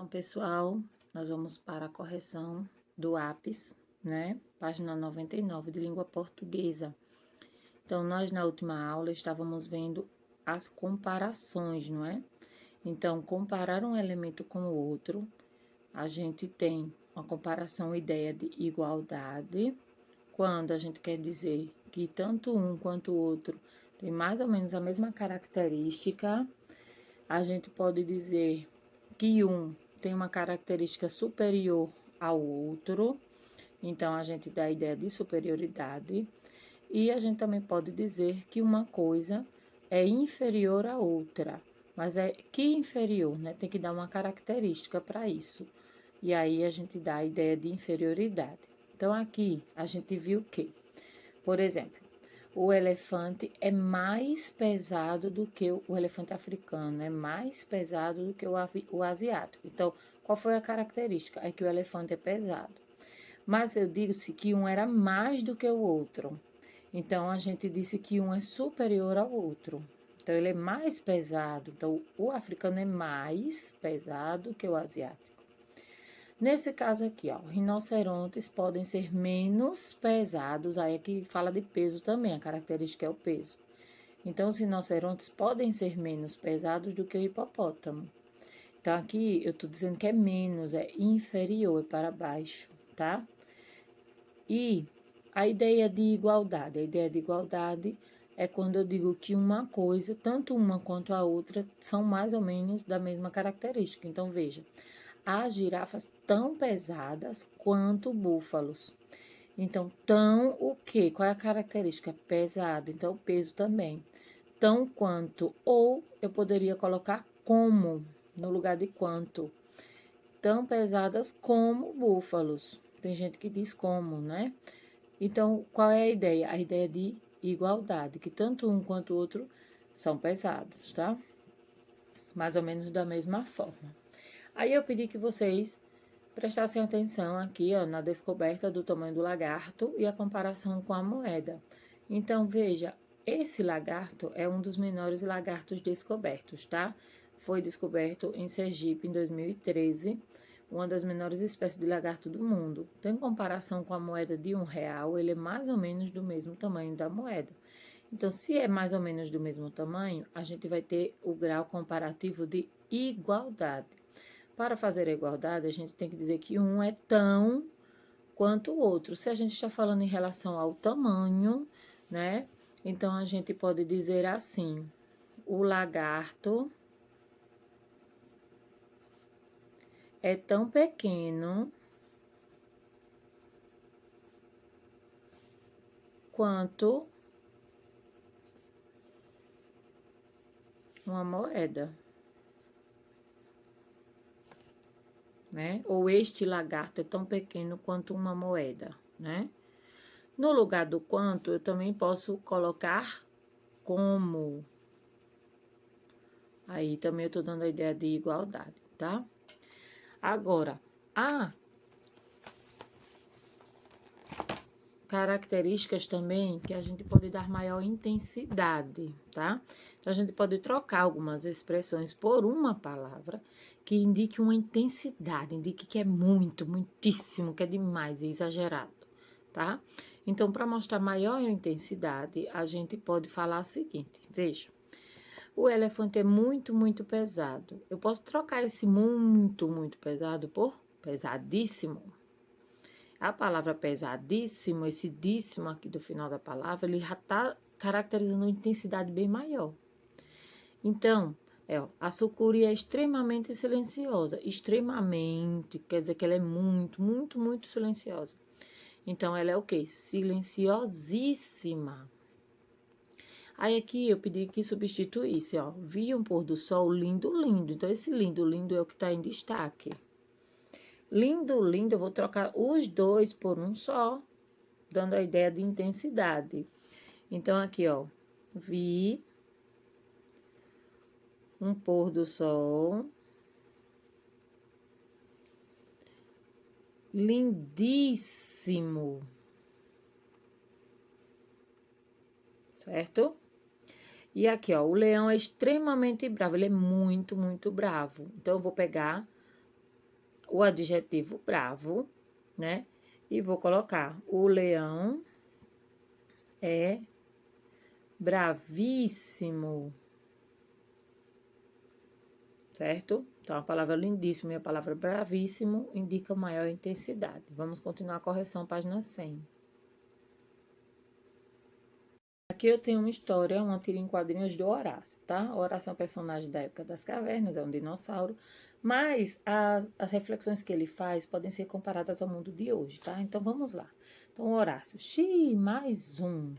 pessoal, nós vamos para a correção do ápice, né? Página 99 de língua portuguesa. Então, nós na última aula estávamos vendo as comparações, não é? Então, comparar um elemento com o outro, a gente tem uma comparação, ideia de igualdade, quando a gente quer dizer que tanto um quanto o outro tem mais ou menos a mesma característica. A gente pode dizer que um tem uma característica superior ao outro, então a gente dá a ideia de superioridade, e a gente também pode dizer que uma coisa é inferior à outra, mas é que inferior, né? Tem que dar uma característica para isso, e aí a gente dá a ideia de inferioridade. Então, aqui a gente viu que, por exemplo, o elefante é mais pesado do que o elefante africano, é mais pesado do que o asiático. Então, qual foi a característica? É que o elefante é pesado. Mas eu disse que um era mais do que o outro. Então, a gente disse que um é superior ao outro. Então, ele é mais pesado. Então, o africano é mais pesado que o asiático. Nesse caso aqui, ó, rinocerontes podem ser menos pesados, aí aqui fala de peso também, a característica é o peso. Então, os rinocerontes podem ser menos pesados do que o hipopótamo. Então, aqui eu tô dizendo que é menos, é inferior, é para baixo, tá? E a ideia de igualdade é quando eu digo que uma coisa, tanto uma quanto a outra, são mais ou menos da mesma característica. Então, veja, as girafas tão pesadas quanto búfalos. Então, tão o quê? Qual é a característica? Pesado. Então, peso também. Tão quanto. Ou eu poderia colocar como no lugar de quanto. Tão pesadas como búfalos. Tem gente que diz como, né? Então, qual é a ideia? A ideia de igualdade, que tanto um quanto o outro são pesados, tá? Mais ou menos da mesma forma. Aí eu pedi que vocês prestassem atenção aqui, ó, na descoberta do tamanho do lagarto e a comparação com a moeda. Então, veja, esse lagarto é um dos menores lagartos descobertos, tá? Foi descoberto em Sergipe em 2013, uma das menores espécies de lagarto do mundo. Então, em comparação com a moeda de R$ 1, ele é mais ou menos do mesmo tamanho da moeda. Então, se é mais ou menos do mesmo tamanho, a gente vai ter o grau comparativo de igualdade. Para fazer a igualdade, a gente tem que dizer que um é tão quanto o outro. Se a gente está falando em relação ao tamanho, né? Então, a gente pode dizer assim: o lagarto é tão pequeno quanto uma moeda, né? Ou este lagarto é tão pequeno quanto uma moeda, né? No lugar do quanto, eu também posso colocar como. Aí também eu tô dando a ideia de igualdade, tá? Agora, a características também que a gente pode dar maior intensidade, tá? Então, a gente pode trocar algumas expressões por uma palavra que indique uma intensidade, indique que é muito, muitíssimo, que é demais, é exagerado, tá? Então, para mostrar maior intensidade, a gente pode falar o seguinte, veja. O elefante é muito, muito pesado. Eu posso trocar esse muito, muito pesado por pesadíssimo. A palavra pesadíssimo, esse díssimo aqui do final da palavra, ele já está caracterizando uma intensidade bem maior. Então, a sucuri é extremamente silenciosa. Extremamente, quer dizer que ela é muito, muito, muito silenciosa. Então, ela é o quê? Silenciosíssima. Aí, aqui, eu pedi que substituísse, ó. Vi um pôr do sol lindo, lindo. Então, esse lindo, lindo é o que está em destaque. Lindo, lindo, eu vou trocar os dois por um só, dando a ideia de intensidade. Então, aqui, ó, vi um pôr do sol lindíssimo, certo? E aqui, ó, o leão é extremamente bravo, ele é muito, muito bravo. Então, eu vou pegar o adjetivo bravo, né? E vou colocar: o leão é bravíssimo, certo? Então, a palavra lindíssimo e a palavra bravíssimo indicam maior intensidade. Vamos continuar a correção, página 100. Aqui eu tenho uma história, uma tira em quadrinhos do Horácio, tá? O Horácio é um personagem da época das cavernas, é um dinossauro, mas as reflexões que ele faz podem ser comparadas ao mundo de hoje, tá? Então, vamos lá. Então, o Horácio, xiii, mais um.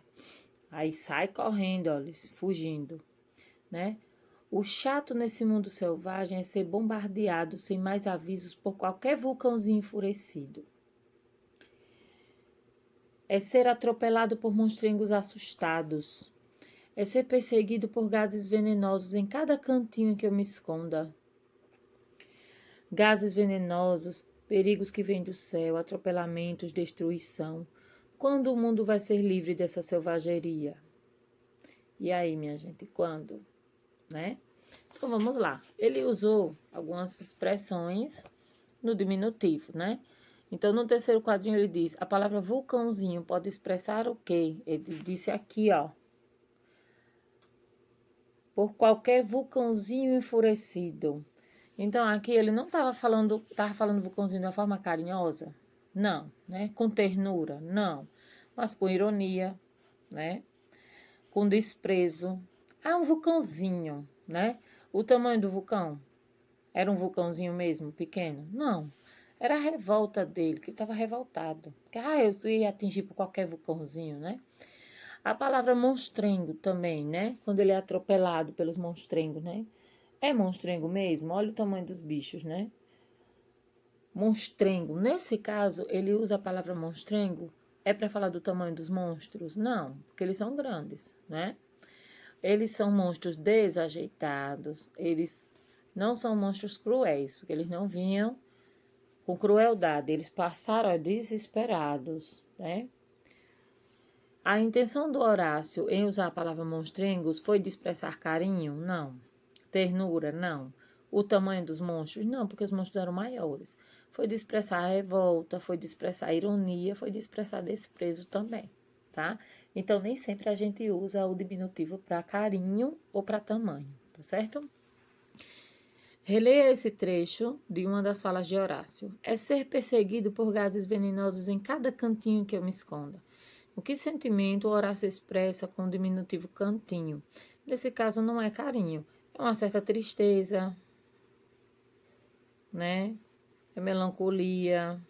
Aí sai correndo, olha, fugindo, né? O chato nesse mundo selvagem é ser bombardeado sem mais avisos por qualquer vulcãozinho enfurecido. É ser atropelado por monstrengos assustados. É ser perseguido por gases venenosos em cada cantinho em que eu me esconda. Gases venenosos, perigos que vêm do céu, atropelamentos, destruição. Quando o mundo vai ser livre dessa selvageria? E aí, minha gente, quando? Né? Então, vamos lá. Ele usou algumas expressões no diminutivo, né? Então, no terceiro quadrinho, ele diz, a palavra vulcãozinho pode expressar o quê? Ele disse aqui, ó. Por qualquer vulcãozinho enfurecido. Então, aqui ele não estava falando vulcãozinho de uma forma carinhosa? Não, né? Com ternura? Não. Mas com ironia, né? Com desprezo. Ah, um vulcãozinho, né? O tamanho do vulcão? Era um vulcãozinho mesmo, pequeno? Não. Era a revolta dele, que ele estava revoltado. Que, eu ia atingir por qualquer vulcãozinho, né? A palavra monstrengo também, né? Quando ele é atropelado pelos monstrengos, né? É monstrengo mesmo? Olha o tamanho dos bichos, né? Monstrengo. Nesse caso, ele usa a palavra monstrengo. É para falar do tamanho dos monstros? Não, porque eles são grandes, né? Eles são monstros desajeitados. Eles não são monstros cruéis, porque eles não vinham com crueldade. Eles passaram desesperados, né? A intenção do Horácio em usar a palavra monstrengos foi de expressar carinho? Não. Ternura? Não. O tamanho dos monstros? Não, porque os monstros eram maiores. Foi de expressar revolta, foi de expressar ironia, foi de expressar desprezo também, tá? Então, nem sempre a gente usa o diminutivo para carinho ou para tamanho, tá certo? Releia esse trecho de uma das falas de Horácio. É ser perseguido por gases venenosos em cada cantinho em que eu me esconda. O que sentimento o Horácio expressa com o diminutivo cantinho? Nesse caso, não é carinho, é uma certa tristeza, né? É melancolia,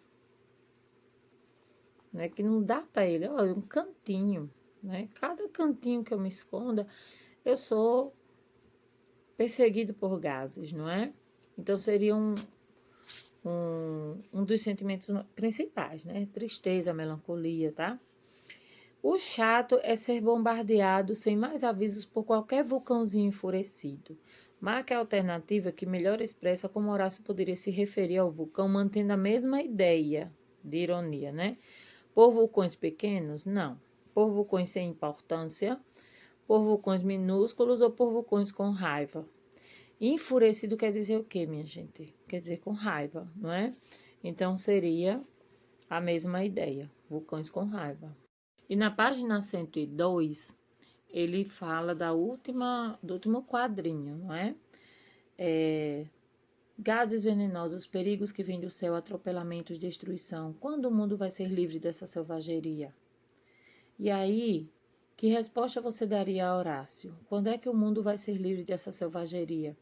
né? Que não dá para ele, olha, um cantinho, né? Cada cantinho que eu me esconda, eu sou perseguido por gases, não é? Então, seria um dos sentimentos principais, né? Tristeza, melancolia, tá? O chato é ser bombardeado sem mais avisos por qualquer vulcãozinho enfurecido. Marque a alternativa que melhor expressa como Horácio poderia se referir ao vulcão, mantendo a mesma ideia de ironia, né? Por vulcões pequenos? Não. Por vulcões sem importância? Por vulcões minúsculos ou por vulcões com raiva? Enfurecido quer dizer o quê, minha gente? Quer dizer com raiva, não é? Então, seria a mesma ideia, vulcões com raiva. E na página 102, ele fala do último quadrinho, não é? Gases venenosos, perigos que vêm do céu, atropelamentos, destruição. Quando o mundo vai ser livre dessa selvageria? E aí, que resposta você daria a Horácio? Quando é que o mundo vai ser livre dessa selvageria?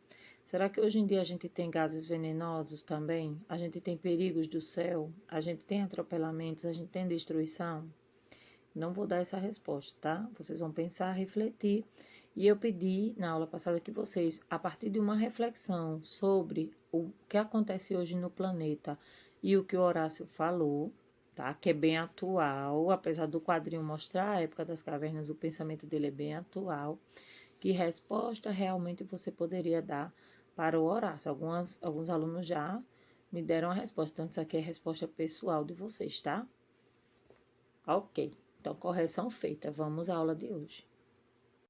Será que hoje em dia a gente tem gases venenosos também? A gente tem perigos do céu? A gente tem atropelamentos? A gente tem destruição? Não vou dar essa resposta, tá? Vocês vão pensar, refletir. E eu pedi na aula passada que vocês, a partir de uma reflexão sobre o que acontece hoje no planeta e o que o Horácio falou, tá? Que é bem atual, apesar do quadrinho mostrar a época das cavernas, o pensamento dele é bem atual. Que resposta realmente você poderia dar para o Horácio? Alguns alunos já me deram a resposta, então isso aqui é a resposta pessoal de vocês, tá? Ok. Então, correção feita. Vamos à aula de hoje.